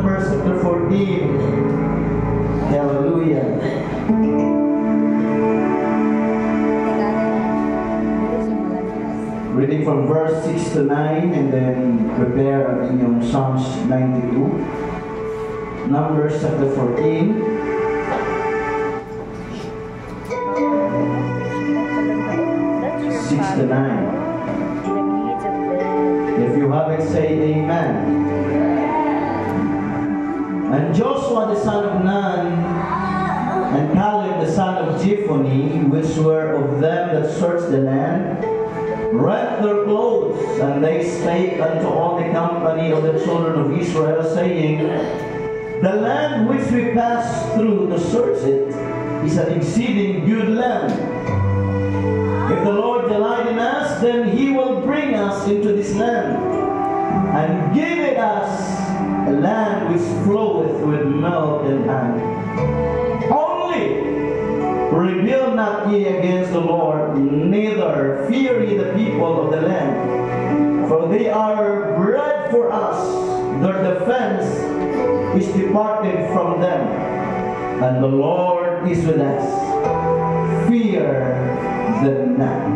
Numbers chapter 14. Hallelujah. Reading from verse 6 to 9 and then prepare ang inyong Psalms 92. Numbers chapter 14. 6 to 9. If you have it, say amen. And Joshua the son of Nun and Caleb the son of Jephunneh, which were of them that searched the land, rent their clothes, and they spake unto all the company of the children of Israel, saying, The land which we passed through to search it is an exceeding good land. If the Lord delight in us, then He will bring us into this land, and give it us a land which floweth with milk and honey. Only rebel not ye against the Lord, neither fear ye the people of the land, for they are bread for us. Their defense is departed from them, and the Lord is with us. Fear them not.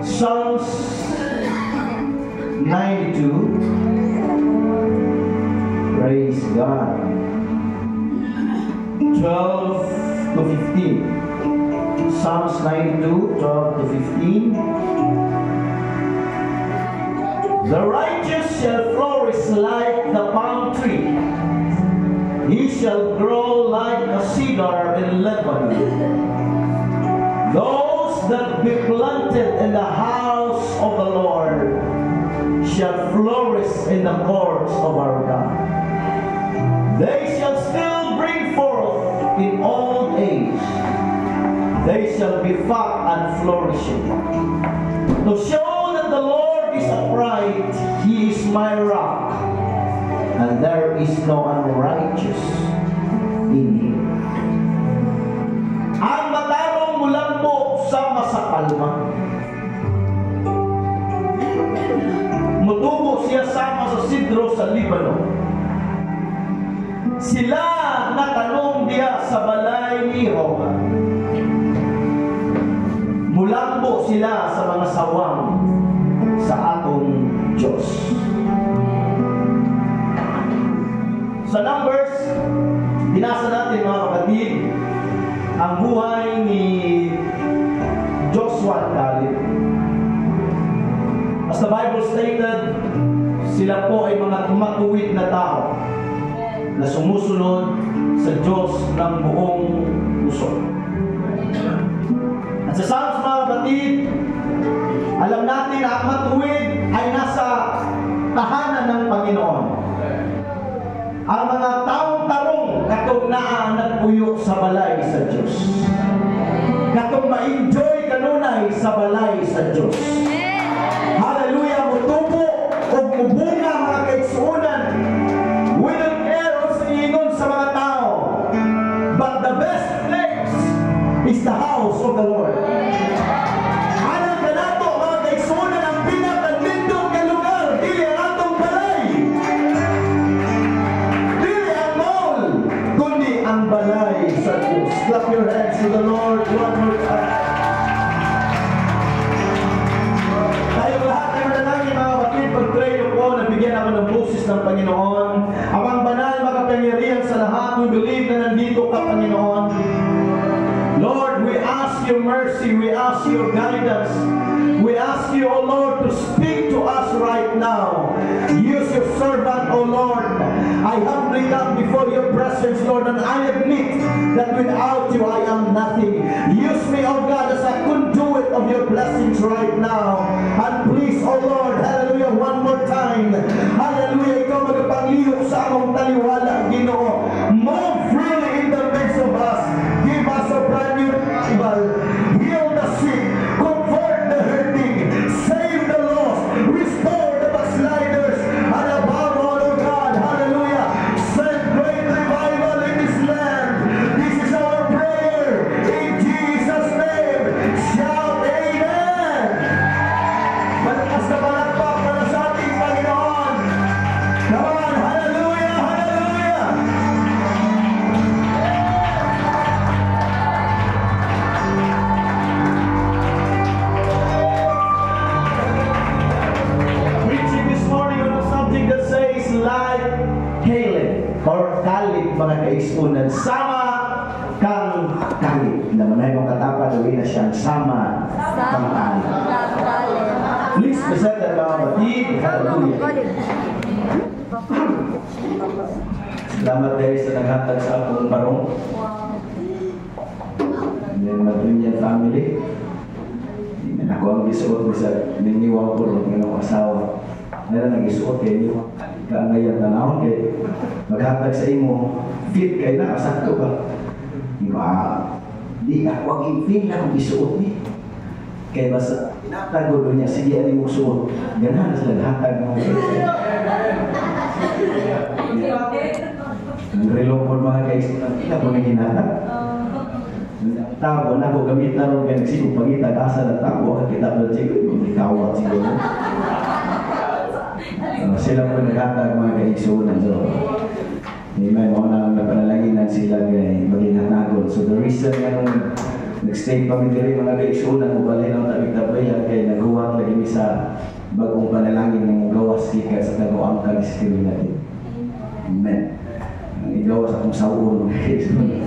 Psalms 92. Praise God. 12 to 15. Psalms 92, 12 to 15. The righteous shall flourish like the palm tree. He shall grow like a cedar in Lebanon. Those that be planted in the house of the Lord shall flourish in the courts of our God. They shall still bring forth in old age. They shall be fat and flourishing. To show that the Lord is upright, He is my rock, and there is no unrighteous in Him. Ang matarong mulambo sama sa kalma. Mutubo siya sama sa sidro sa Libano. Sila natanong diya sa balay ni Jehovah. Mulambo sila sa mga sawang sa atong Diyos. Sa Numbers, binasa natin mga kapatid ang buhay ni Joshua at Caleb. As the Bible stated, sila po ay mga matuwid na tao na sumusunod sa Diyos ng buong puso. At sa Psalms mga kapatid, alam natin na ang matuwid ay nasa tahanan ng Panginoon. Ang mga taong tarong katong naa nagpuyo sa balay sa Diyos. Katong ma-enjoy kanunay sa balay sa Diyos. Hallelujah! Mutubo o mubunga mga kaigsuunan. We don't care o singingon sa mga tao. But the best place is the house of the Lord. Alam ka nato mga kaigsuunan ang pinakagandong na lugar. Dili ang atong balay. Dili ang mall. Kundi ang balay sa Diyos. Clap your hands to the Lord one more time. Tayong lahat ay mananangin mga kapatid, pag-pray po, nabigyan ako ng boses ng Panginoon. Ang banal, makapangyarihan sa lahat, we believe na nandito ka, Panginoon. Lord, we ask your mercy, we ask your guidance. We ask you, O Lord, to speak to us right now. Use your servant, O Lord. I humbly come before your presence, Lord, and I admit that without you I am nothing. Use me, O God, as a conduit of your blessings right now. And please, O Lord, hallelujah, one more time. Hallelujah, ikaw magapanglihok sa among taliwala, Ginoo. Move freely in the midst of us. Give us a brand new revival. Heal the sick. Comfort the hurting. Save the lost. Restore the backsliders. And above all, O God, hallelujah, send great revival in this land. This is our prayer. In Jesus' name. Shout amen. Malakas na palakpak para sa ating Panginoon. Come on, hallelujah, hallelujah. Kalib mga kaigsunan. Sama kang Kalib. Naman ay mga katapa, gawin na siyang sama kang Kalib. Please, present ang mga batid. Hallelujah. Salamat dahil sa naghatag sa akong barong. And Madunian family. Ako ang gisuot sa niniwang ko ng mga asawa. Meron nag-isuot kayo niyo. Kaangayan na naon kayo. Maghatag sa imo, fit kayo na, sakto ba? Di ako ang i-feel na kung isuot niya. Kaya basta, tinatago niya, sige, ano yung suot. Ganahan na sila naghatag mo. Ang relong po mga kaisunan, hindi na po nang hinatag. Tabo na ko gamit na rin kaya nagsipong pagita asa na tabo at kita pala siguro kung ikawat siguro. Sila po naghatag mga kaigsunan. So, may mga napanalaginan sila kay maging hanagon. So the reason nga nung nag-stay kami diri mga kaigsunan, ubalay ng tabig-tabayan kay naghuwat lagi sa bagong panalangin ng gawas kika sa kagawa ang kalistirin natin. Amen. Ang igawas akong sauon mga kaigsunan.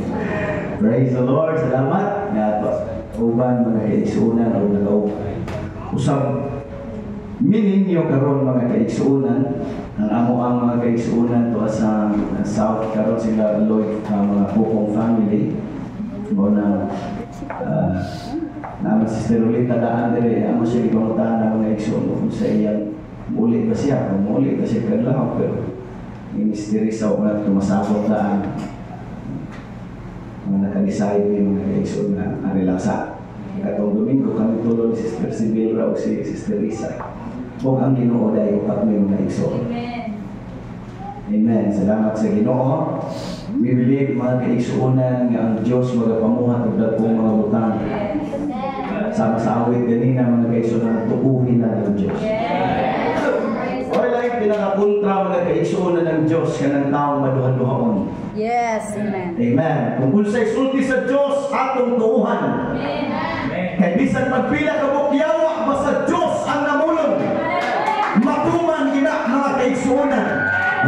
Praise the Lord. Salamat. Uban mga kaigsunan o nag-usap mininyo karon mga kaigsunan. Ang amo ang mga kaigsunan to sa South karon sila Lloyd mga Pupong family. Mo na naman si Sterolita daan dire amo siya gipangutan ng mga kaigsunan kung sa iyang muli ba siya kung muli ba siya kadlaw pero ministry sa ulat tumasabot daan. Mga nakadeside yung mga kaigsoon na relaksa. Katong Domingo kami tulo ni Sister Sibilra o si Sister Risa. Huwag ang Ginoo dahil upat mo yung kaigsoon. Amen. Salamat sa Ginoo. We believe mga kaigsuonan nga ang Diyos magapamuhat og dagkong mga butang. Sama sa awit ganina mga kaigsuonan tukuhin na ng Diyos. Or like pinakakontra mga kaigsuonan ng Diyos kanang taong maduha-duhaon. Yes, amen. Amen. Kung unsay sulti sa Diyos, atong tuuhan. Amen. Kaya bisan magpila ka bukyawa, basta Diyos ang namulong. Matuman gina mga kaigsuonan.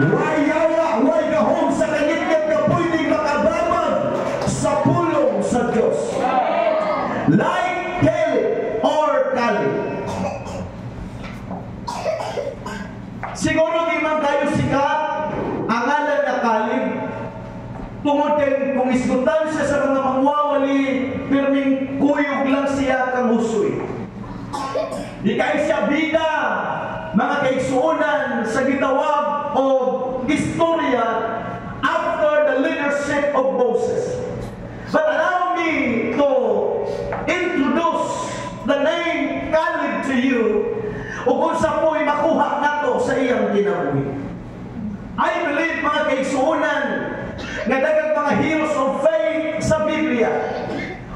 Way yawa, way gahom sa kanyang ka pwedeng makababag sa pulong sa Diyos. Like Caleb or Caleb. Siguro di man kayo sikat ang ngalan na Caleb. Tungod kay kung isgutan siya sa mga mangwawali, pirming kuyog lang siya kang husoy. Di kayo siya bida, mga kaigsuonan sa gitawag o istorya after the leadership of Moses. But allow me to introduce the name Caleb to you o kung sa po'y makuha nato sa iyang kinabuhi. I believe mga kaigsuonan nga daghang mga heroes of faith sa Biblia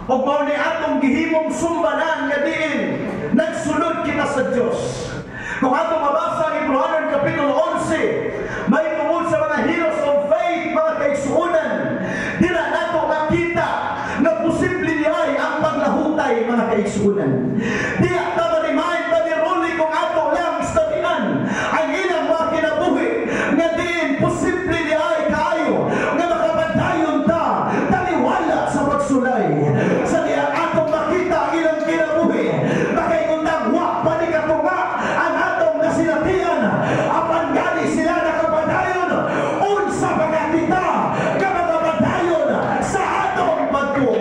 ug mao ni atong gihimong sumbanan nga diin nagsulod kita sa Dios. Kung atong mabasa ang Hebrews kapitulo 11, may tungod sa mga heroes of faith mga kaigsuonan, dira nato makita na posible niay ang paglahutay mga kaigsuonan. Diya ta remind ta ni Rolly kung ato lang studian ang ilang mga kinabuhi nga diin posible niay kayo nga makapadayon ta taliwala sa pagsulay. Sa diya atong makita ang ilang kinabuhi makainundang wa pa ni katunga ang atong nasinatian apan gani sila nakapadayon unsa mga kita nga makapadayon sa atong pagtuo.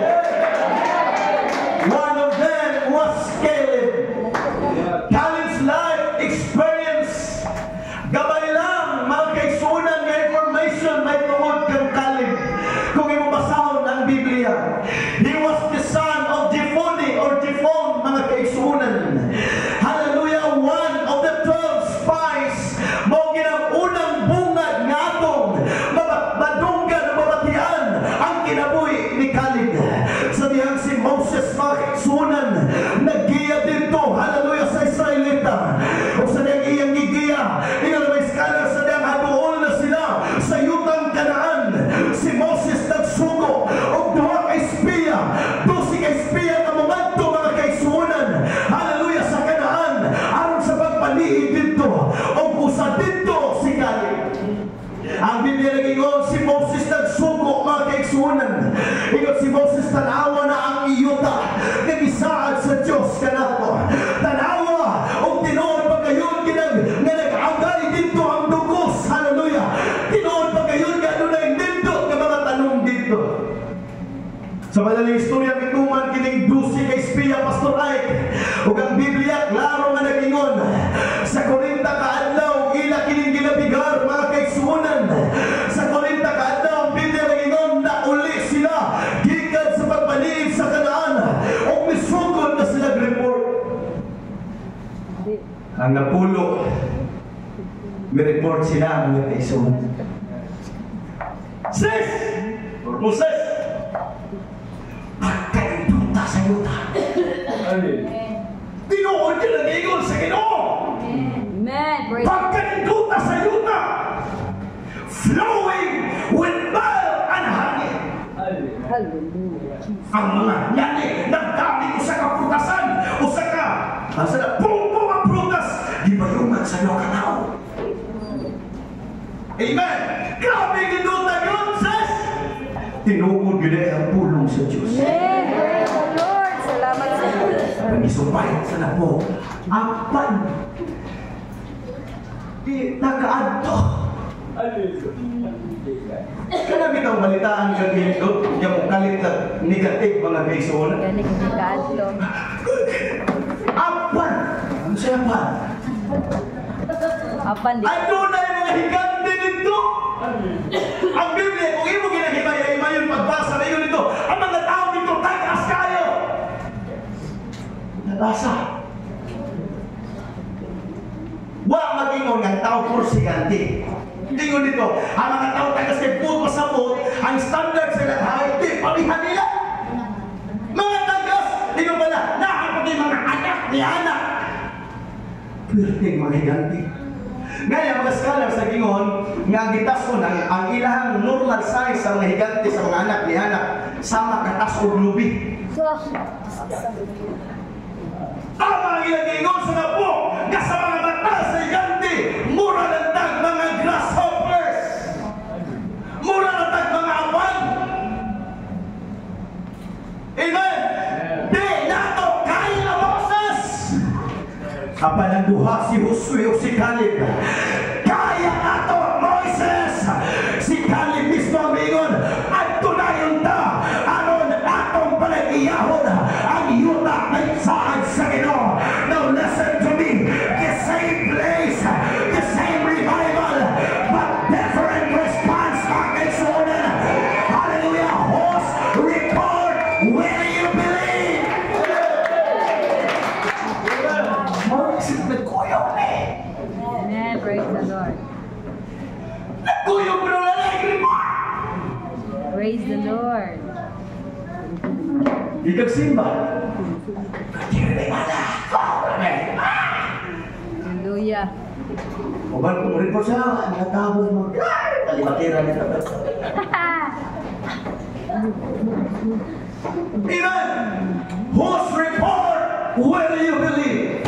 One of them was Caleb. Caleb's life experience gabay lang mga kaigsuonan nga information may tungod kang Caleb. Kung imabasahon ang Biblia, he was the son of Jephone or Jephone mga kaigsuonan. Hallelujah, one of the 12 spies Pastor Ike. Ug ang Biblia klaro nga nagingon sa 40 ka adlaw ila kining ginabigar mga kaigsuonan. Sa 40 ka adlaw ang Biblia nagingon na uli sila gikan sa pagpanid sa Kanaan ug misugod na sila report. Ang napulo may report sila mga kaigsuonan. Sis! Moses! Pagkainduta sa yuta. Tinuod ka na ngayon sa Ginoo. Pagkainduta sa yuta. Flowing with milk and honey. Ang mga nyani nagdami ko sa kaputasan o sa ka. Asa na pungpong ang prutas. Di ba yung sa iyo ka tao? Amen! Grabe ginduta yun, sis! Tinugod yun ay ang pulong sa Diyos. Amen! Praise the Lord! Salamat sa Diyos. Nag-isumpay sa napo. Apan! Di nakaadto. Kanami itong balitaan gabi ito. Yung kalit na negative mga kaison. Galing hindi kaadto. Apan! Ano siya pa? Apan di. Ano na yung mga higante nito? Ang Biblia, kung imo ginahimay-himay yung pagbasa na yun ito, ang mga tao dito, tagas kayo! Nabasa. Wa mag-ingon ng tao porsigante. Ingon dito, ang mga tao tagas kay puto sa mood, ang standard sa lahat, di palihan nila. Mga tagas, ingon ba na, nakapag yung mga anak ni anak. Pwerdeng mga higante. Ngayon, mga scholar sa gingon, nga gitason ang ilahang normal size sa mga higante sa mga anak ni anak, sama katas o lubi. Tama ang ilang gingon sa napo, nga sa mga mata sa higante, mura ng tag mga grasshoppers. Mura ng tag mga awan. Amen! Di nato kaya na Moses! Kapan ang duha si Josue o si Caleb. Kaya nato Moises! Si Caleb mismo ang mingon at tunayon ta aron atong palagyahon ang yuta ay saan sa Ginoo. Now listen to me. The same place, the same revival, but different response. Hallelujah! Host report, will you believe? Nagkuyog na eh. Amen. Praise the Lord. Nagkuyog na report. Praise the Lord. Ikagsimba. Hallelujah. Uban ko mo report siya, mga tao mo. Kalimatira niya. Amen. Whose report will you believe?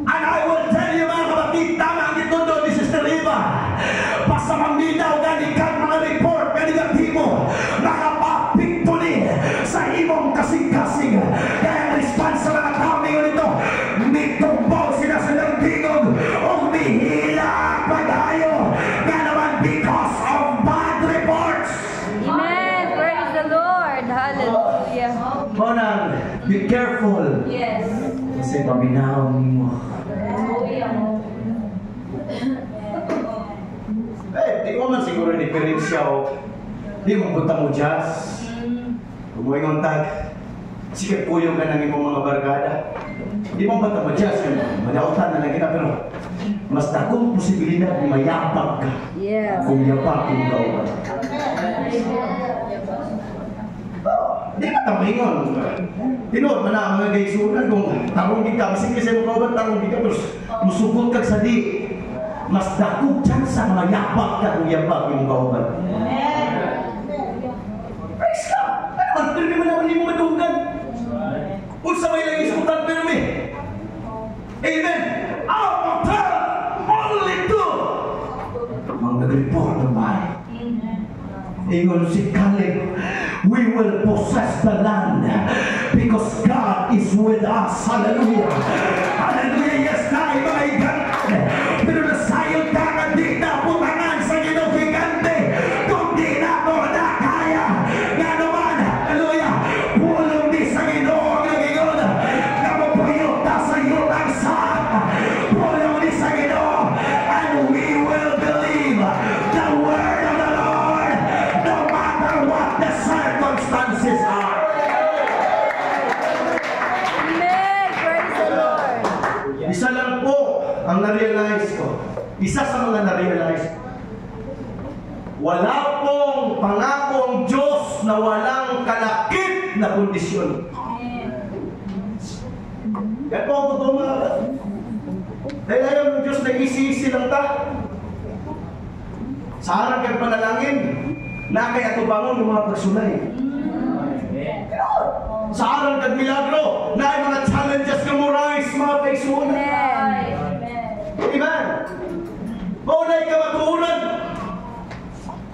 And I will tell you mga kapatid, tama ang itundo ni Sister Eva. Pasamamidaw ganikan mga report, negatibo, nakapapinto ni sa imong kasing-kasing. Kaya ang response sa mga tao ngayon ito, nitumbong sila sa langgingog o nihila pag-ayo nga naman because of bad reports. Amen. Praise the Lord. Hallelujah. Monang, be careful. Yes. Kasi paminaw mo. Di ko man siguro diferensya o di mo punta mo jazz. Kumuhingon tag. Sige puyo ka ng imong mga barkada. Di mo punta mo jazz. Madautan na lang kita pero mas takong posibilidad na mayabag ka. Yes. Kung yabag kung ka. Di ba tamingon? Tinood man na mga gaisunan kung tarong di ka. Sige sa mga kauban tarong di ka pero musukot ka sa di. Mas dakong tsansa mayabag ka kung yabag yung kauban. Praise God! Ano? Pero di man naman mo matunggan. Kung sa may lagi sa utan pero may. Amen! Out of 10, only 2 ang nag-report ng bahay. Ingon si Caleb, we will possess the land because God is with us. Hallelujah! Hallelujah! Yes, na mga higante. Pero nasayod ka na di na putangan sa Ginoo higante. Kung di na mo na kaya. Nga naman, hallelujah, pulong di sa Ginoo ang naging isa sa mga na-realize, wala pong pangako ang Diyos na walang kalakip na kondisyon. Yan po ang totoo mga kapatid. Dahil ayaw ng Diyos na isi-isi lang ta. Sa harap kang panalangin, na kaya tubangon ng mga pagsulay. Sa harap kang milagro, na ay mga challenges na murais, mga kaisunan. Amen. Maunay ka matuunan.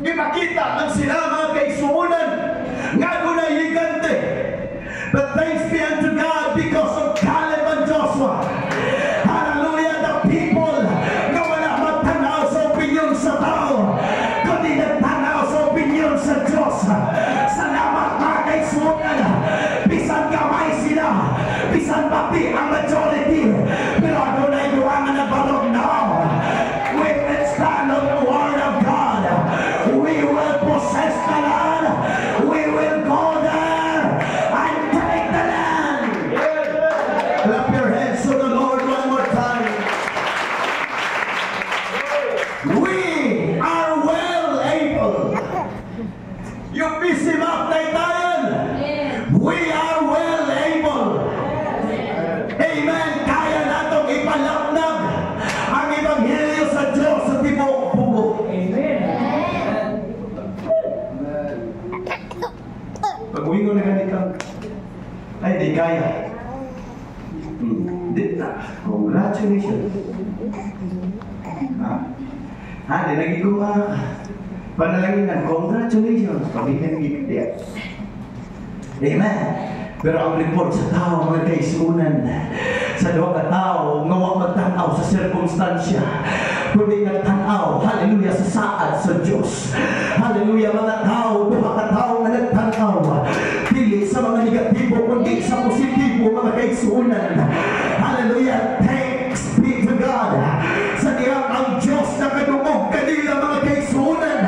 Ipakita ng sila mga kaisunan. Nga gunay higante. But thanks be unto God because of Caleb and Joshua. Hallelujah, the people na wala magtanaw sa opinyon sa tao, kundi nagtanaw sa opinyon sa Diyos. Salamat mga kaisunan. Bisan kamay sila, bisan pati ang majority, pero ako na iluwangan na balog now. We will stand on the word of God. We will possess the land. We will go there and take the land. Clap your hands to the Lord one more time. We are well able. Yung busy map na itayan. We are well able. Amen. Kaya natong ipalapnag ang Ebanghelyo sa Diyos sa tibok pugo. Pag uwi ko na ganito, ay di kaya. Congratulations. Di lagi ko panalanginan. Congratulations. Pagiging gigit. Amen. Pero ang report sa tao, mga kaisunan, sa doon ka tao, ngawang magtanaw sa sirkumstansya, kundi nagtanaw, hallelujah, sa saad sa Diyos. Hallelujah, mga tao, doon ka tao na nagtanaw, pili sa mga negatibo, kundi sa positibo, mga kaisunan. Hallelujah, thanks be to God. Sa diyang ang Diyos na kadungog kanila, mga kaisunan.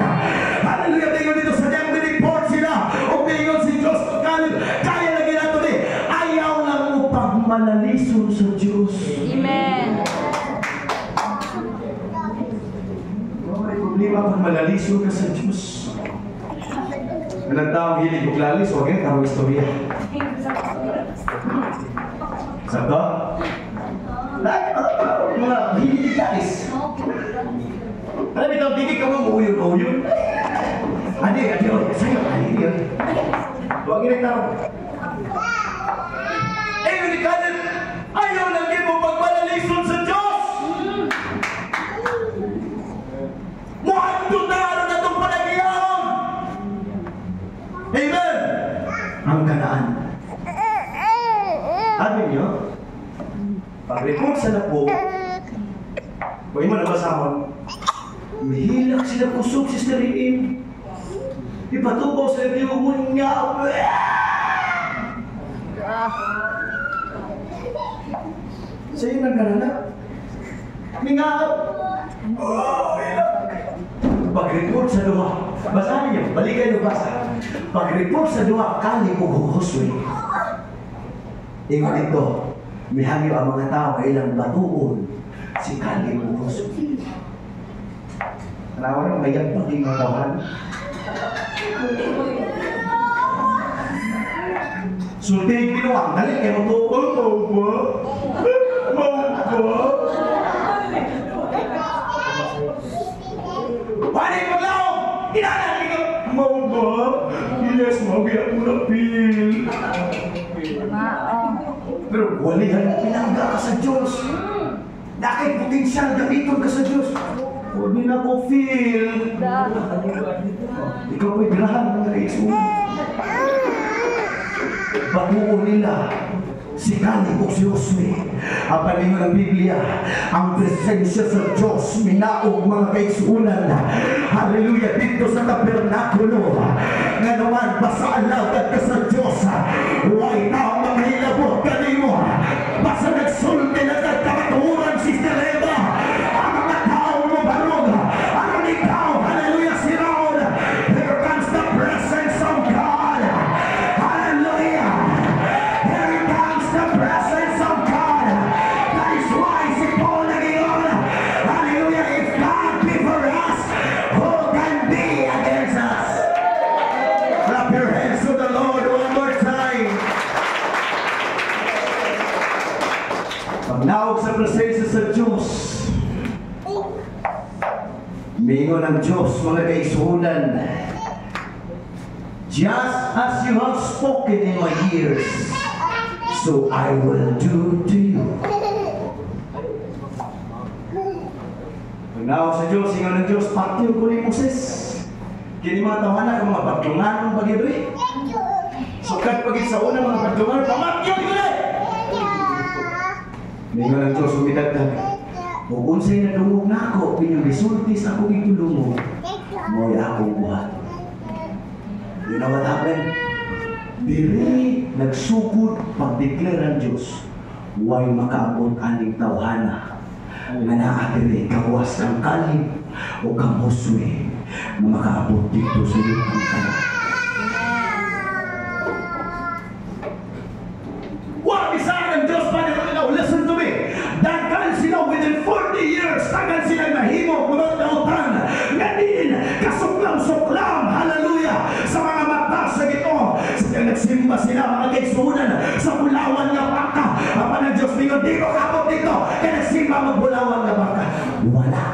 Hallelujah, tingnan dito sa diyang report sila, o tingnan si Diyos, kaya lagi nato ni, ayaw lang upang manalisod sa Diyos. Amen. May problema kung malalisod ka sa Diyos. Walang taong hilig kong lalis, huwag yan, tawag istorya. Sabda? Mga hilig lalis. Alam mo ito, tingin ka mo uyun-uyun. Adik, sa'yo, adik yun. Huwag yan tawag. Kanin, ayaw lagi mo magmalalisod sa Diyos. Muhando na araw na itong panagiyaon. Amen. Ang kanaan. Amin nyo, pag-report sa napo, huwag mo nabasahon, mahilak sila kusog si Steriin. Ipatubaw sa nagdiwag niya. Sa iyo ng karana. Mingap. Pag-report sa duha. Basahin niyo. Balikan niyo basa. Pag-report sa duha, kali ko huhuswi. Ingon ito, mihangyo ang mga tao kailang batuon si kali ko huhuswi. Alawan ang mayag baking mga tawahan. Sulting pinuwang, dali kayo matukol mo ba? Wala yung paglaong! Inanali ko! Mau ba? Yes, mabiyak mo na pil. Pero walihan mo pinangga ka sa Diyos. Nakit potensyal gamiton ka sa Diyos. Huwag din ako feel. Ikaw po'y grahan ng reason. Baguo nila si Caleb o si Josue. Ang paningon ng Biblia, ang presensya sa Diyos minaog mga kaisunan. Hallelujah, dito sa tabernakulo. Nga naman, basalaw ka sa Diyos. Huwag na mga hilabot kanimo. Basta nagsulti na nagkamaturan si Tereba. Ang mga tao mo barog. Ang ikaw, hallelujah, si Raon. Here comes the presence of God. Hallelujah. Here comes the presence of God. That is why si Paul nag-iyon. Hallelujah. If presensya sa Diyos. Mingon ng Diyos, mga kaisunan, just as you have spoken in my ears, so I will do to you. Pagnaw sa Diyos, ingon ng Diyos, patyo ko ni Moses. Kini mga tawanan ng mga patungan ng pag-ibri. Sukat pagit sa una mga patungan, pamatyo ko na! Mingon ng Diyos, umidag kami. Kung unsay na dumog na ako, pinulisulti sa akong itulungo, mo'y akong buhat. You know what happened? Diri nagsugod pag-declare ang Diyos, huwag makaabot aning tawhana nga naatiri kawas kang kalib o kamuswi na makaabot dito sa iyong kanan. Huwag isa ng Diyos pa nila, listen to me. Dagkan sila within 40 years, tagan sila nahimo mga nautan nga din kasuklam-suklam, hallelujah, sa mga mata sa Ginoo. Sa nagsimba sila mga kaisunan sa bulawan nga baka. Apa ng Diyos ninyo, di ko kapot dito kaya nagsimba magbulawan nga baka. Wala.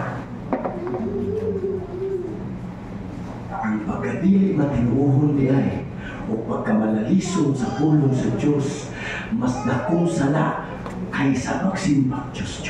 Ang pagkadili matinuuhon di ay o pagkamalalisod sa pulong sa Diyos, mas dakong sala kaysa magsimbang Diyos.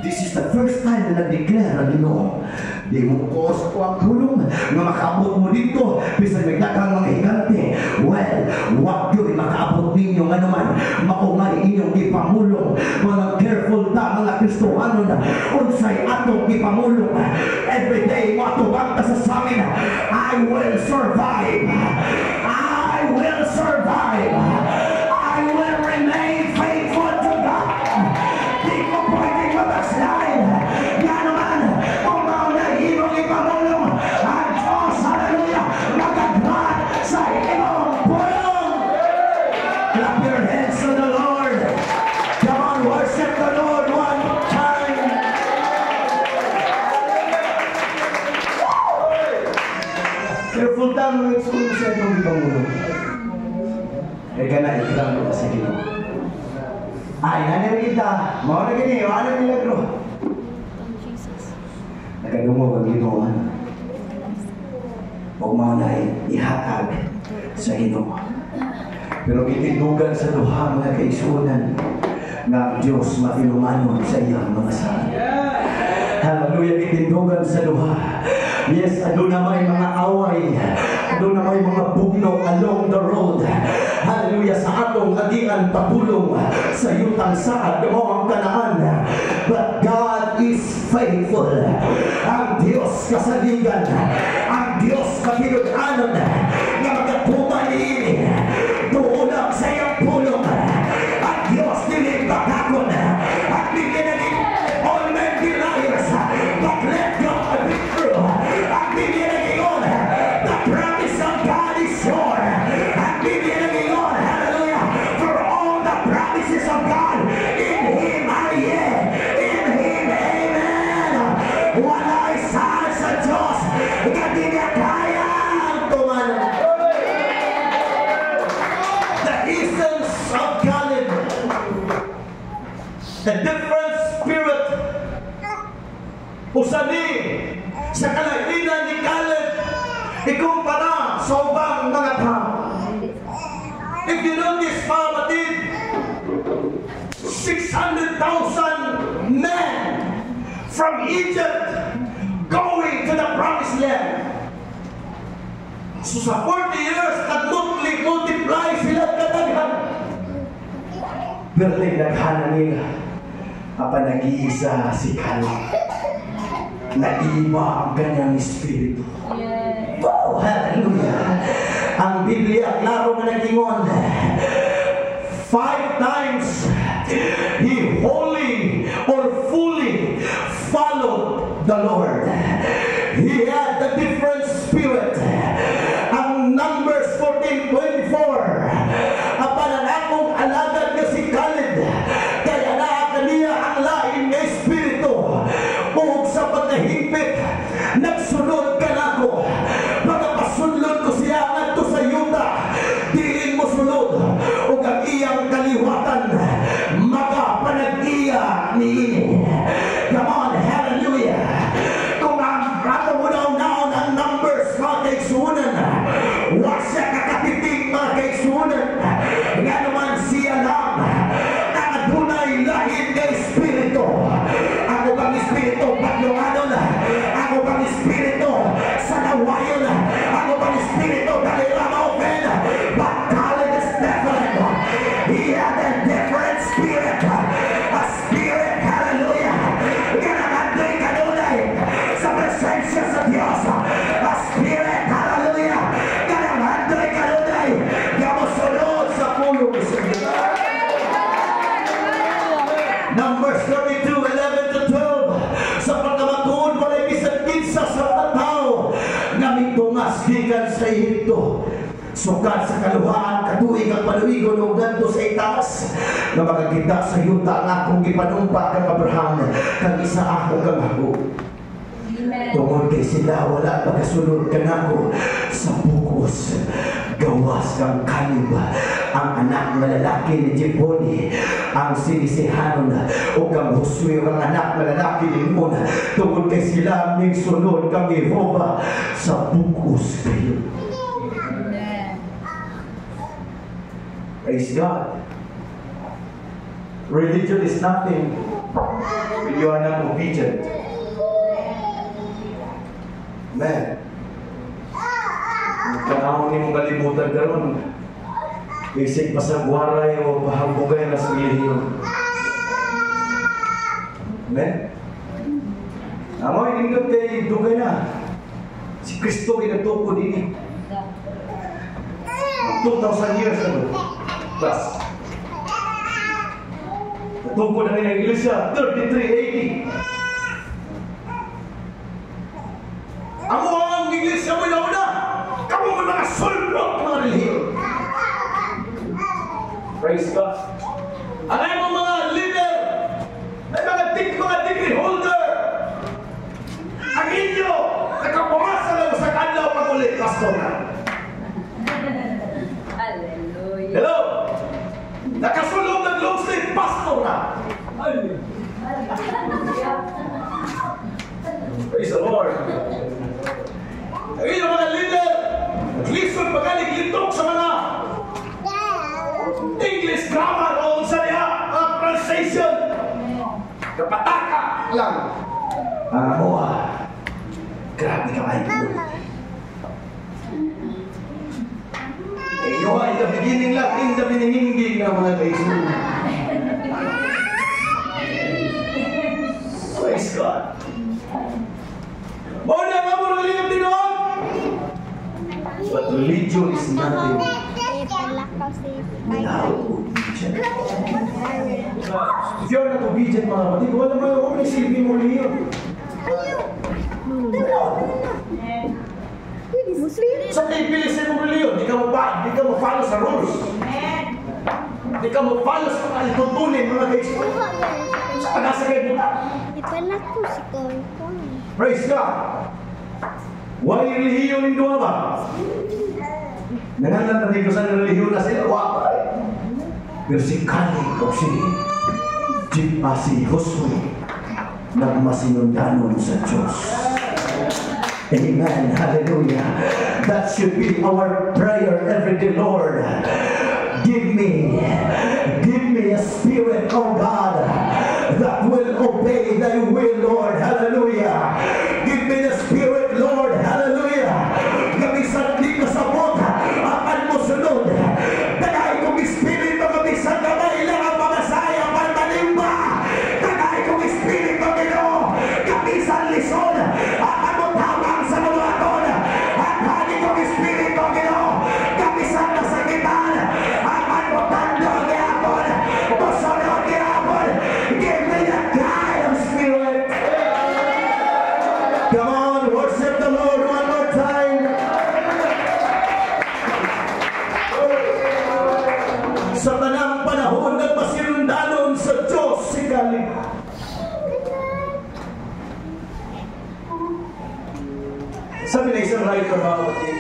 This is the first time na nag-declare ang Ginoo. Di mo ko sa kuwang pulong na makaabot mo dito bisan may dakang mga higante. Well, wag yun makaabot ninyo nga naman makumay inyong ipamulong. Mga careful ta mga Kristohano na unsay atong ipamulong. Everyday matubang ka sa amin, I will survive. I will survive. I will remain faithful to God. Di ko pwedeng mataslain. Yan naman, kung mauna imong ipamulong ang Diyos, hallelujah, magagrat sa inyong pulong. Clap your hands to the Lord. Come on, worship the Lord one more time. Careful tayo ng school sa itong ipamulong. Eka na, ikram ko sa Ginoo. Ay, nangyari kita. Mauna gini, ano milagro? Nakadungog ang Ginoo. Huwag mauna ihatag sa Ginoo. Pero itindugan sa duha mga kaisunan nga ang Diyos matilumanon sa iyang mga saan. Hallelujah, itindugan sa duha. Yes, ado na may mga away. Ado na may mga bugno along the road. Hallelujah, sa atong agian papulong sa yutang saad o ang kanaan. But God is faithful. Ang Diyos kasaligan. Ang Diyos kapiludanon na magatuman niini. Tuulang sa iyong pulong. Ang Diyos nilipagakon. At binigyan all men deniers. But let God be true. At binigyan the promise of God is sure. At binigyan hallelujah, for all the promises of God in Him are yea, in Him amen. Wala'y saan sa Diyos hindi niya kayang tumanan. The essence of Caleb, the different spirit usani sa kalainan ni Caleb ikumpara sa ubang mga tao. If you notice, mga batid, 600,000 men from Egypt going to the promised land. So sa 40 years, nag-multiply sila kadaghan. Pero nagdaghanan nila, apa nag-iisa si Caleb. Naiba ang kanyang espiritu. Wow, hallelujah. Ang Biblia, klaro na nagingon. 5 times he wholly or fully followed the Lord. He had a different spirit. Ang Numbers 14:24. Apan ang akong alagad nga si Caleb, kaya naa kaniya ang lain nga espiritu. Ug sa pagkahigpit, nagsunod ka nako. Pagkapasunod ko siya ngadto sa yuta, diin mo sunod. Ug ang iyang kaliwatan niini. Come on, hallelujah. Kung ang rato mo daw ng Numbers, mga kaigsunan, wag siya kakatiting, mga kaigsunan. Nga naman siya lang na adunay lahid ng Espiritu. Ako bang Espiritu Paglunganon? Ako bang Espiritu sa Nawayon? Ako bang Espiritu Daliramaopen? But Colin is different. He had a different spirit. A spirit, hallelujah. Ganagandoy kanunay sa presensya sa Diyos. A spirit, hallelujah. Ganagandoy kanunay. Gamusunod sa pulong sa Diyos. Numbers 32:11-12. Sa pagkamatuon walay bisan kinsa sa tao nga mitungas gikan sa Ehipto. Sukat sa kaluhaan, katuig ang paluigon o ganto sa itaas na makakita sa yuta nga akong gipanumpa kang Abraham kang isa ako kang ako. Tungod kay sila wala pagkasunod ka na ko sa bukos. Gawas kang Kalib, ang anak na lalaki ni Jepone, ang sinisihanon, o kang Josue, ang anak na lalaki ni Nun. Tungod kay sila may sunod kang Yehova sa bukos kayo. Praise God. Religion is nothing when you are not obedient. Amen. Kanahon ni mong kalimutan ka ron. Isig pa sa buwaray o pahambugay na sa relihiyon. Amen. Amoy, nindot kay dugay na. Si Kristo kinatuko din. 2,000 years ago. Plus. Tungkol na nila Iglesia, 3380. Amo ang Iglesia mo na. Kamu mo mga sulbok mga relihiyon. Praise God. Ang ayong mga leader, ay mga degree holder. Ang inyo, nakapumasa lang sa kanlaw pag-ulit, pastor na. Hallelujah. Hello? Nakasulong ng long sleeve, pastor na. Praise the Lord. Ang inyong mga leader, naglisod magaling lintok sa mga English grammar o sa niya, pronunciation. Kapataka lang. Grabe ka ay po. You are in the beginning lang, in the beginning na mga kaisun. Praise God. Muna nga mo religion din noon. But religion is nothing without obedience. If you're not obedient, mga kapatid, wala mo yung silbi mo religion. Sa pilisin mo religion, di ka mo-follow sa rules. Di ka mo-follow sa mga itutunin, mga kaisun. Sa pag-asagay mo na. Praise God. Why relihiyon in doa ba? Nangalan na dito sa relihiyon na sila. Wapa. Pero si Kalib o si Josue nagmasinundanon sa Diyos. Amen. Hallelujah. That should be our prayer every day, Lord. Give me a spirit, oh God, that will obey thy will, Lord. Hallelujah. Give me the spirit, Lord. Hallelujah. Kamisan di kasabot, apan mo sunod. Tagay kong espiritu, kamisan kamay lang ang mga saya, pantalimba. Tagay kong espiritu, kamisan lison, apan mo tamang sa mga aton. At hali kong espiritu, kamisan na sakitan, apan mo tando, gapon, musunod, gapon. Give me the kind of spirit. Come on, worship the Lord one more time. Sa tanang panahon nagmasinundanon sa Diyos si Kalib. Sabi na isang writer about it,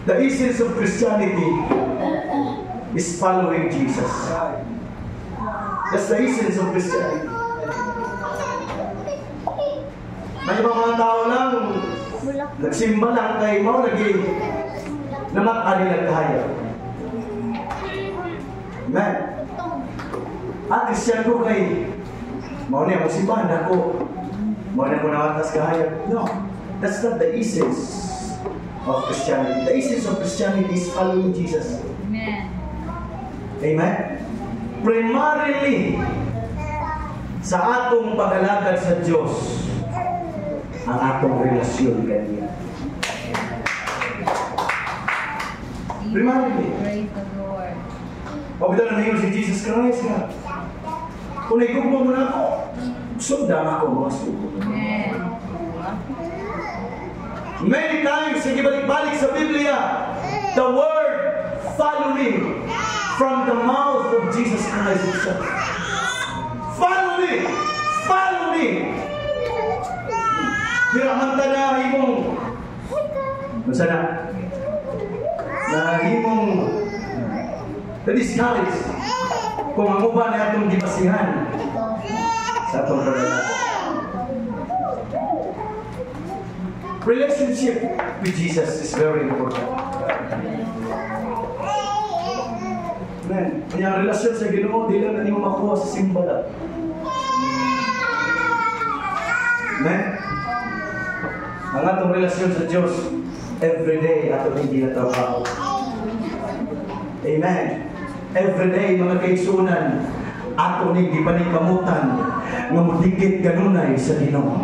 the essence of Christianity is following Jesus. That's the essence of Christianity. May ibang mga tao lang, nagsimba lang kay mo, namat-ali lang kaya. Amen. At Christian ko kay, mau niya, magsimbahan ako. Mau niya ko nawatas kaya. No, that's not the essence of Christianity. The essence of Christianity is following Jesus. Amen. Amen? Primarily, sa atong pag-alagad sa Diyos, ang atong relasyon kaniya. Primarily. Praise the Lord. Pagkita na ngayon si Jesus Christ nga. Kung naigugma mo na ako, sundang ako mga suko. Amen. Many times, sige balik-balik sa Biblia, the word following from the mouth of Jesus Christ himself. Follow me! Follow me! Piramanta na himong masa na himong na-discourage kung ang uban na itong gipasihan sa itong paglalaki. Relationship with Jesus is very important. Amen. Kaya ang relasyon sa Ginoo, di lang na mo makuha sa simbala. Amen. Ang atong relasyon sa Diyos, everyday atong hindi na trabaho. Amen. Everyday, mga kaisunan, atong hindi panikamutan nga mudigit ganunay sa Ginoo.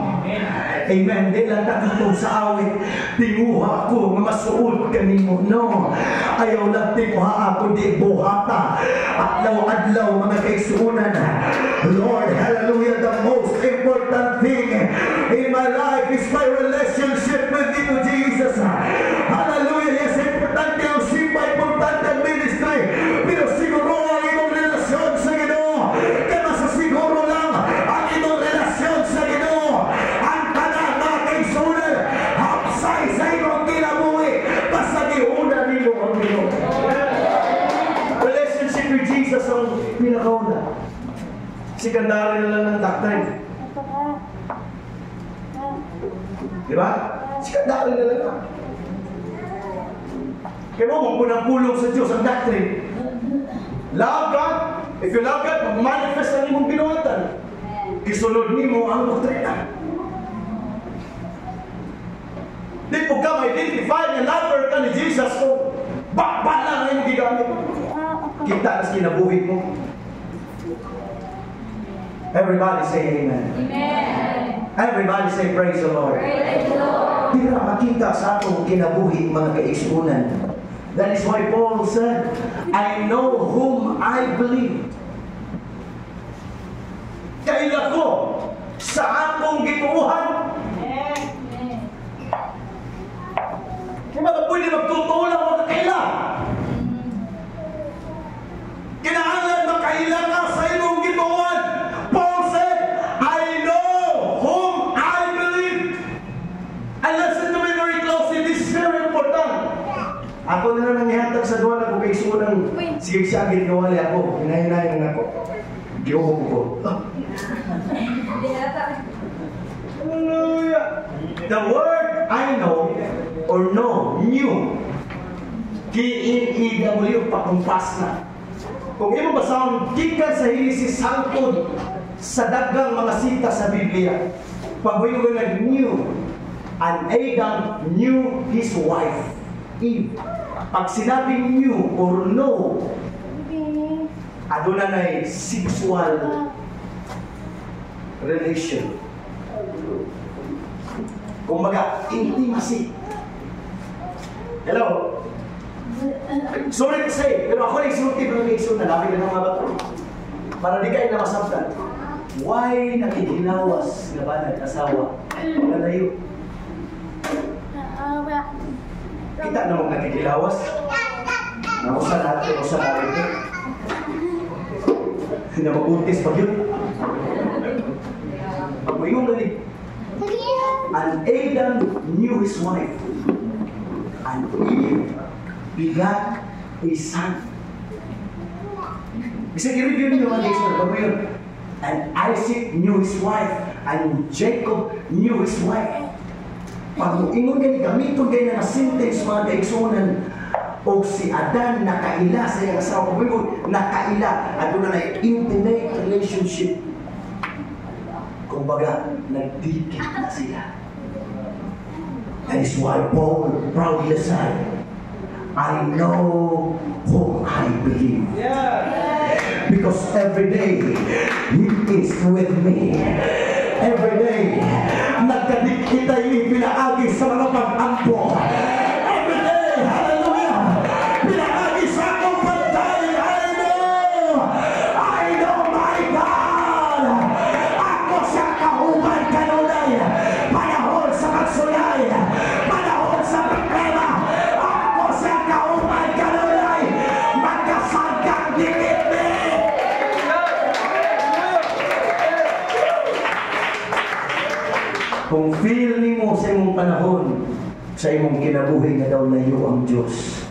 Amen. Di lang takatong sa awit, tinguha ko nga masuod kanimo. No. Ayaw lang tinguha ako di buhata. Adlaw-adlaw mga kaisunan. Lord, hallelujah, the most important thing in my life is my relationship with you, Jesus. Hallelujah. Yes, importante ang simba, importante ang ministry. Pero siguro ang imong relasyon sa Ginoo. Kaya sa siguro lang ang imong relasyon sa Ginoo. Ang tanan mga kaisunan, hapsay sa imong kinabuhi. Basta giuna nilo ang Ginoo. Relationship with Jesus ang pinakauna. Sikandari na lang ng doctrine. Diba? Sikandari na lang. Kaya mo, magpunang-pulong sa Diyos ang doctrine. Love God. If you love God, mag-manifest ang imong binuhatan. Kisunod nimo ang doktrina. Di po ka ma-identify na lover ka ni Jesus ko. Bakba lang ang imong gigamit. Kita na kinabuhi mo. Everybody say amen. Amen. Everybody say praise the Lord. Praise the Lord. Di na makita sa atong kinabuhi mga kaisunan. That is why Paul said, I know whom I believe. Kaila ko sa atong gituuhan. Di ba pwede magtutulak o kaila? Kinahanglan makaila ka sa imong gituuhan. Paul said, I know whom I believe. And listen to me very closely. This is very important. Ako na lang nangihatag sa duwan ako kay sunang sige siya ginawali ako. Hinahinayan ako. Giuhok ko. Hallelujah. The word I know or know, knew, K-N-E-W, pakumpas na. Kung imo basahon, gikan sa Henesis hangtod sa daghang mga sita sa Biblia. Pagbuyo nga knew, and Adam knew his wife, Eve. Pag sinabing knew or know, aduna na sexual relation. Kumbaga, intimacy. Hello? Sorry to say, pero ako nagsulti ng nagsun na namin ng mga bato. Para di kayo na masabtan. Why nakikinawas na ba nag-asawa? Pagkalayo. Kita namang nakikilawas. Nausa natin, usa natin. Na maguntis pa yun. Pag-uyong galing. And Adam knew his wife. And Eve begat a son. Bisag i-review ninyo mga igsoon, bago yun. And Isaac knew his wife, and Jacob knew his wife. Pag ingon gani gamiton gani nga sentence mga kaigsuonan, o si Adan nakaila sa iyang asawa, kung nakaila, aduna na intimate relationship. Kumbaga, nagdikit na sila. That is why Paul proudly said, I know whom I believe. Because every day, He is with me. Every day, nagkadikita yung pinaagi sa mga pag-ampo. Every day, hallelujah, pinaagi sa akong pantay. I know my God. Ako siya kauban kanunay. Panahon sa magsulay. Panahon sa problema. Ako siya kauban kanunay. Magkasagkang dikit me. Kung feel ni mo sa imong panahon, sa imong kinabuhi na daw layo ang Diyos,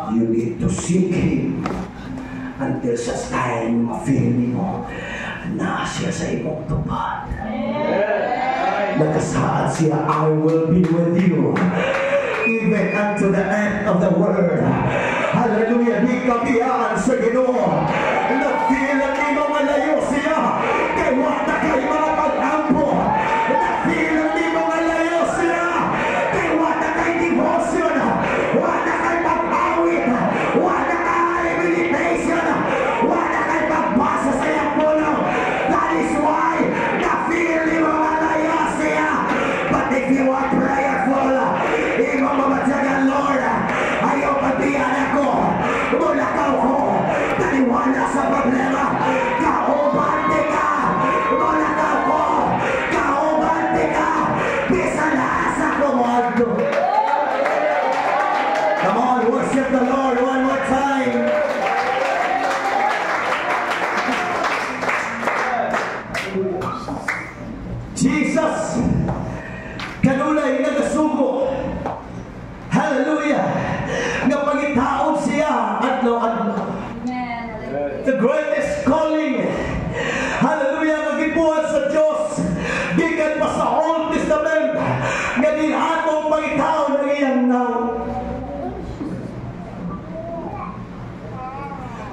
you need to seek Him until sa time ma-feel ni mo na siya sa imong tupad. Nakasaad siya, I will be with you even unto the end of the world. Hallelujah, di kabiyaan sa Ginoo. Na-feel at di mo malayo siya, kay wala kay mga pag-ampo. Na-feel at di mo malayo siya, kay wala kay devotion, wala kay pag-awit, wala kay meditation, wala kay pagbasa sa iyang puno. That is why na-feel di mo malayo siya. But if you are prayerful, imo mamatyagan, Lord, ayaw pagbiyan ako, mula ka ko, taliwala sa problema, kaubante ka, mula ka ko, kaubante ka, bisan na sa kumado. Come on, worship the Lord one more time. Jesus, kanulay nagasugo. Hallelujah. Nga pangitaon siya adlaw-adlaw. The greatest calling. Hallelujah. Nga gibuhat sa Diyos. Gikan pa sa Old Testament. Nga din atong pangitaon ng iyang now.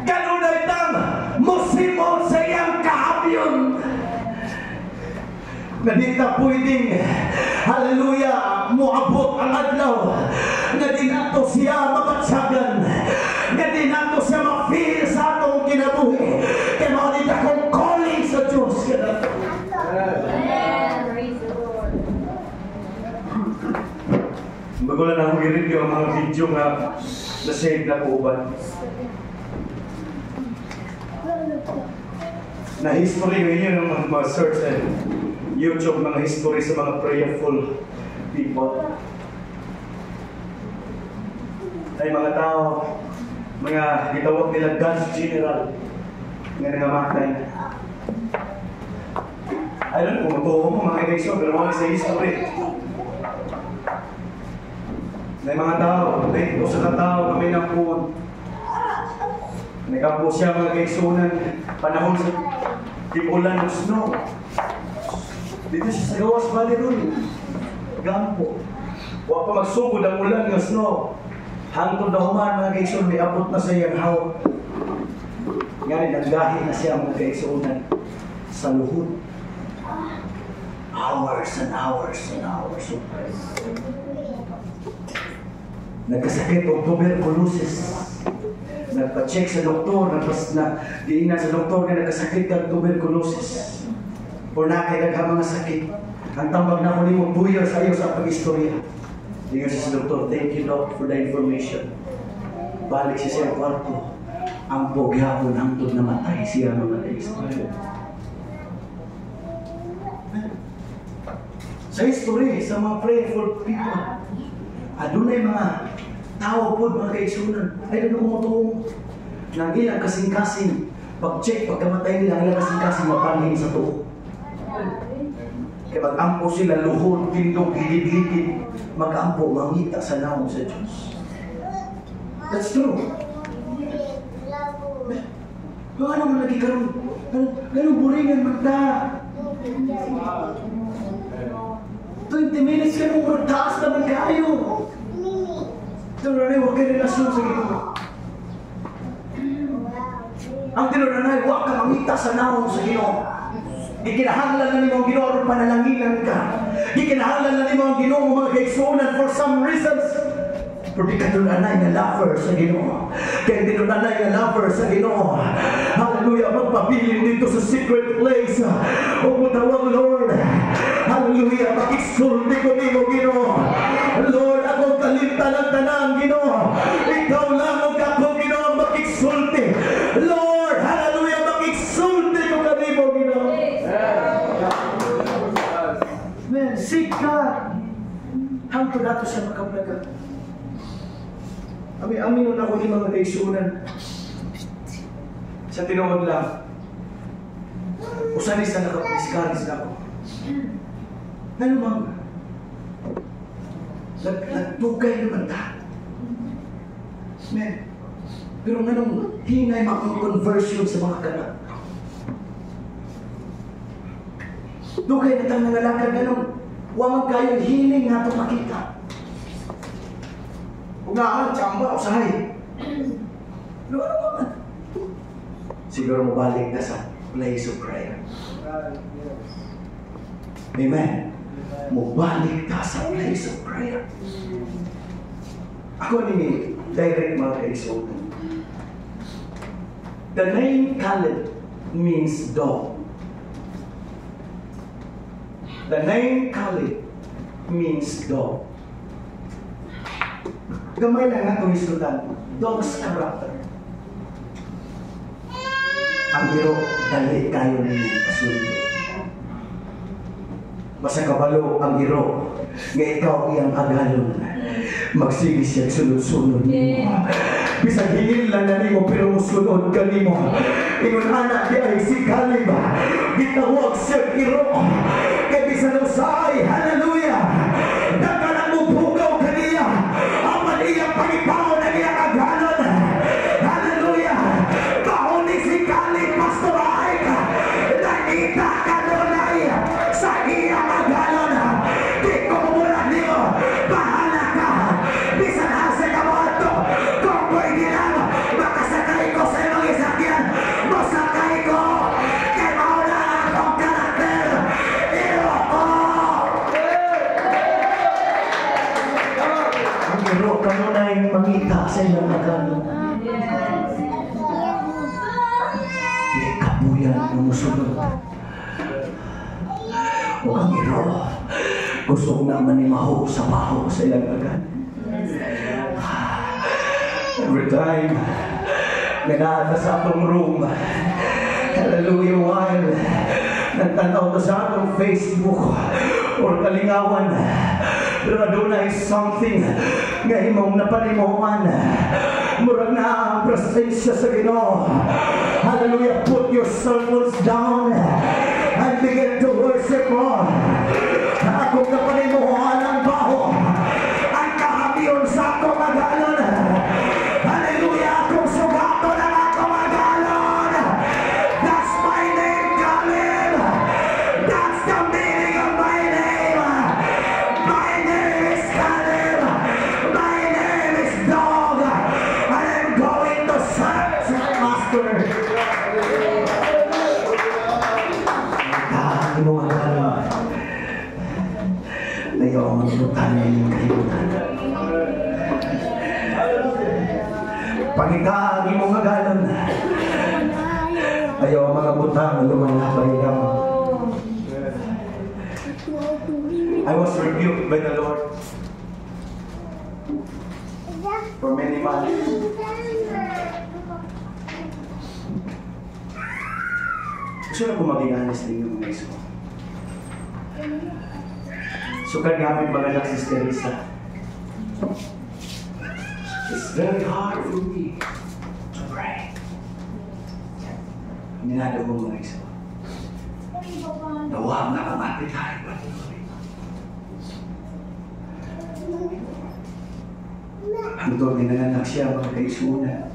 Kanunay tang musimon sa iyang kahabyon. Na di na pwedeng, hallelujah, muabot ang adlaw. Na di nato siya mamatsagan. Na di nato siya ma-feel sa atong kinabuhi. Kaya mga di akong calling sa Diyos. Praise the Lord. Bago lang ako i-review ang mga video nga na-save na po ba? Na history ngayon ng mga search and YouTube, mga history sa mga prayerful people. Ay mga tao, mga gitawag nila God's General, nga nangamatay. I don't know kung matuho mo mga kaibigan, pero wala sa history. May mga tao, dito sa katao kami ng puwan. Nagkampo siya mga kaigsunan, panahon sa tipulan ng snow. Dito siya sa gawas bali ron. Gampo. Huwag pa magsugod ang ulan ng snow. Hangtod na human mga kaigsunan, may abot na sa iyang hawak. Ngayon, nanggahi na siya mga kaigsunan sa luhod. Hours and hours and hours. Nagkasakit o tuberculosis. Nagpa-check sa doktor, diinan sa doktor na nagkasakit ng tuberculosis. O nakailaghang mga sakit. Ang tambag na huli mo, 2 years ayaw sa pag-istorya. Diyan siya sa doktor, thank you Doc for the information. Balik siya sa kwarto. Ang pogyapon hangtod na matay siya mga istorya. Sa history, sa mga prayerful people, adunay mga tao po, mga kaigsunan, ay doon kumutuong ng ilang kasing-kasing. Pag-check, pagkamatay nila, ilang kasing-kasing mapanhin sa tuo. Kaya mag-ampo sila, luhod, tindog, higit-higit, mag-ampo, mangita sa naon sa Diyos. That's true. Ano man lagi karon? Ganun buringan man ta. 20 minutes ka nung taas naman kayo. Ito na rin, huwag kayo relasyon sa Ginoo. Ang tinunanay, huwag ka mamita sa naong sa Ginoo. Ikinahanglan na ni mo ang Ginoo aron panalanginan ka. Ikinahanglan na ni mo ang Ginoo mga kaigsuonan for some reasons. Pero di ka tinunanay na lover sa Ginoo. Kaya tinunanay na lover sa Ginoo. Hallelujah, magpabilin dito sa secret place. O mutawag, Lord. Hallelujah, makiksulti ko ni mo, Ginoo. Lord, ako kalimtan ng tanang, Ginoo. Ikaw lang ang ako, Ginoo, makiksulti. Lord, hallelujah, makiksulti ko kami mo, Ginoo. Man, seek God. Hangtod nato siya makablaga. Amin nun ako ni mga kaisunan. Sa tinuod lang. Usanis na nakapiskaris na ako. Ano mang nagtugay naman ta. Men, pero nganong hinay makong conversion sa mga kanak. Dugay na tang nangalakad nganong wamang kayong hiling nga itong makita. Kung nga tsamba, usahay. Pero ano naman? Siguro mabalik na sa place of prayer. Amen. Mabalik na sa place of prayer. Ako ni direct mga kaisunan. The name Caleb means dog. The name Caleb means dog. Gamay lang nga itong isutan. Dog's character. Ang biro, dali kayo ninyo pasunod. Basta kabalo ang biro, nga ikaw iyang agalon. Magsige siya sunod-sunod nimo. Bisag hingin lang na nimo, pero musunod ka nimo. Ingon anak di ay si Caleb. Gitawag siya biro. Kaya bisan usay, hallelujah. Nagkalang mo bugaw kaniya. Iyang pagipao na iyang agalon. Hallelujah! Baon ni si Caleb, Pastor Ike. Nakita ka doon ay sa iyang agalon. Di ko mumulat niyo. Bahala ka. Bisan hasa ka mo ito. Kung pwede lang, makasakay ko sa iyong isakyan. Masakay ko. Kay mauna akong karakter. Iro ko. Pero kamo na yung mangita sa ilang agano. Di kapuyan umusunod. O ang iro, gusto na manimaho sa baho sa ilang agano. Every time, nagada sa atong room, hallelujah, while nagtanaw na sa atong Facebook or kalingawan, pero adunay something nga imong napanimuan. Murag na ang presensya sa Ginoo. Hallelujah, put your sermons down and begin to worship God. Akong napanimuan ang baho, ang kahabiyon sa akong agalon. Hallelujah, akong sugato ng akong agalon. That's my name, Caleb. That's the meaning of my name. My name is Caleb. My name is Dog. And I'm going to search my master. Hindi mo nga alam. Ayaw ang maglutan na yung kahibutan. Pangitaagi mo nga galon. Ayaw ang mga butang lumalabay lang. I was rebuked by the Lord for many months. Gusto na kung maging honest ninyo mga iso. So kanyamit mga lang si Teresa. It's very hard for me to pray. Ninado mo mga iso. Nawag na kamati tayo ba ito? Ang doon, nanganak siya mga kaisunan.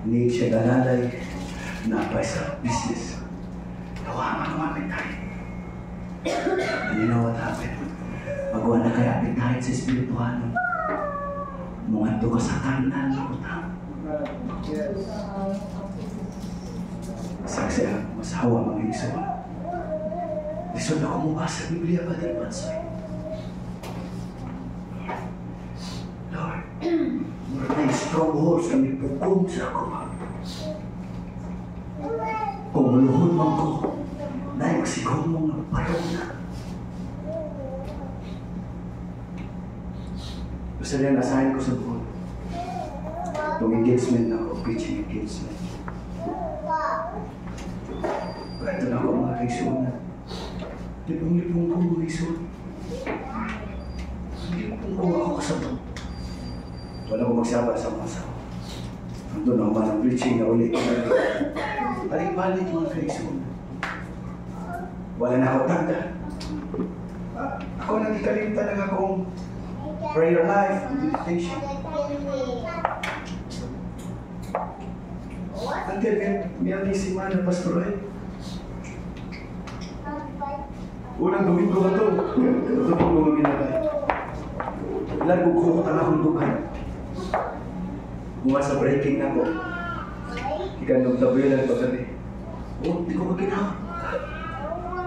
Hindi siya galalay. napay sa business. Tawaman mo appetite. And you know what happened? Magawa na kay appetite sa espirituano. Mungadto ka sa kanan ng utang. Saksi ako, masawa mga iso. Lisod ako mukha sa Biblia ba din pansoy? Lord, mura na strongholds kami pukong sa ako. Kung maluhod man ko, dahil masigong mong nagparong na. Gusto rin nasahin ko sa buwan. Itong engagement na ako, preaching engagement. Ito na ako mga kaisunan. Lipong-lipong ko mga kaisunan. Lipong ko ako sa buwan. Wala ko magsabar sa mga asawa. Doon ako man ang preaching na ulit. Balik-balik mga kaisunan. Wala na ako tanda. Ako nagkikalimta ng akong prayer life, meditation. Until may simana, Pastor Ray. Unang Domingo na ito. Ito po mga ginagay. Ilan bukukot ang akong dughan. Bunga sa breaking na po. Ikan nung tabi lang pagkari. Oh, di ko maginawa.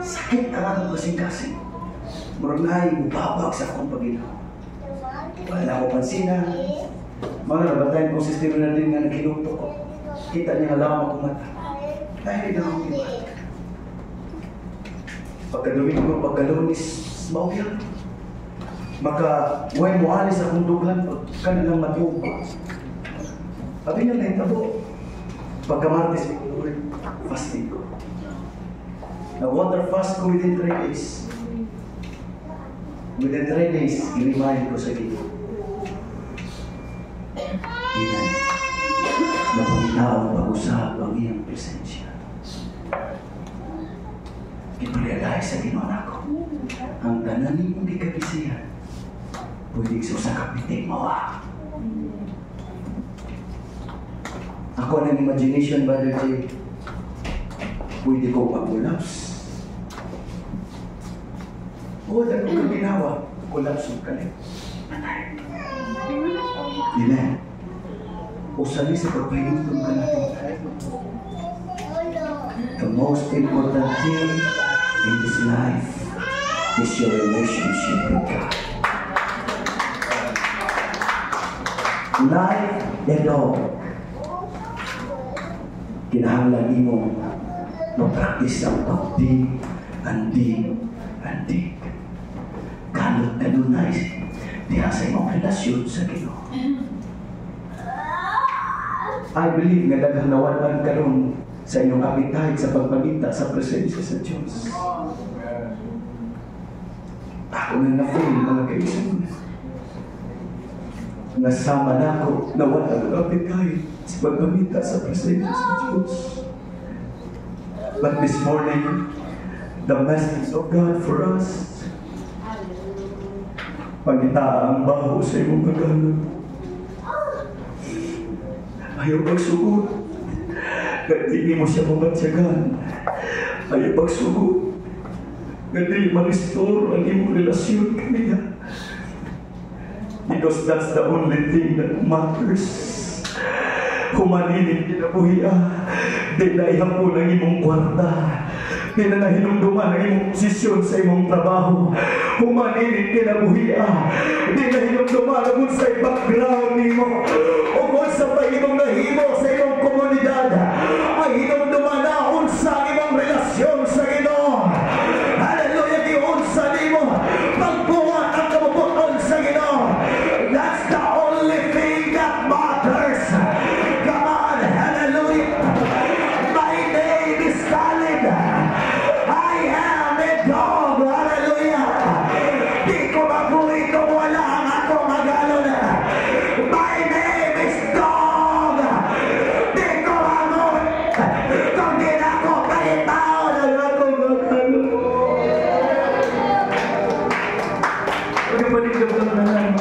Sakit ang akong kasing-kasing. Murang na ay mababag sa akong paginawa. Wala ko pansinan. Mga nabatayin kong sistema na din nga nakinuto ko. Kita niya nga lamang akong mata. Dahil na akong ibat. Pagka-Domingo, pagka-Lunes, maugyan. Maka-uway mo alis akong duglan pagka nilang matubo. Sabi niya na itabo. Pagka-Martes, Lord, fasting ko. Nag-water fast ko within 3 days. Within 3 days, i-remind ko sa iyo. Inan, napangitaong pag-usap ang iyong presensya. Ipaliagay sa ginawa ko. Ang tananin mong gikabisihan, pwede sa kapiting mo Ako ng imagination, Brother J. Pwede ko pag-collapse. O, dahil ko ginawa, collapse ka rin. Amen. Usali sa pagpahintong ka natin. The most important thing in this life is your relationship with God. Life and all. Kinahanglan mo mag-practice ang pagdig, andig. Kanunay diha sa imong relasyon sa Ginoo. I believe nga daghang nawalan karon sa inyong appetite sa pagpamita sa presensya sa Diyos. Ako na na-feel mga kaibigan. Nasama na ako, nawala ang appetite sa pagpamita sa presensya sa Diyos. But this morning, the message of God for us, pagita ang baho sa imong kagalan. Ayaw pagsugod. Hindi mo siya mamatyagan. Ayaw pagsugod. Hindi ma-restore ang imong relasyon kaniya. Because that's the only thing that matters. Humaninig kinabuhiya. Di na ihapon ang imong kwarta. Di na nahinumduman ang imong posisyon sa imong trabaho. Humaninig kinabuhiya. Di na hinumduman ang sa background nimo. O kung sa pahimong nahimo sa imong komunidad, ay hinumduman na unsa imong relasyon sa Ginoo. Hallelujah! Di unsa nimo pagbuhat ang kabubuton sa Ginoo. That's the only thing that matters. Come on, hallelujah! My name is Khalid. I am a dog. Hallelujah! Di ko mabuhay kung wala ang akong magalon. My name is dog. Di ko mabuhay kung di na ako kalitaw ng akong magalon. Pagkapanig ka ba naman?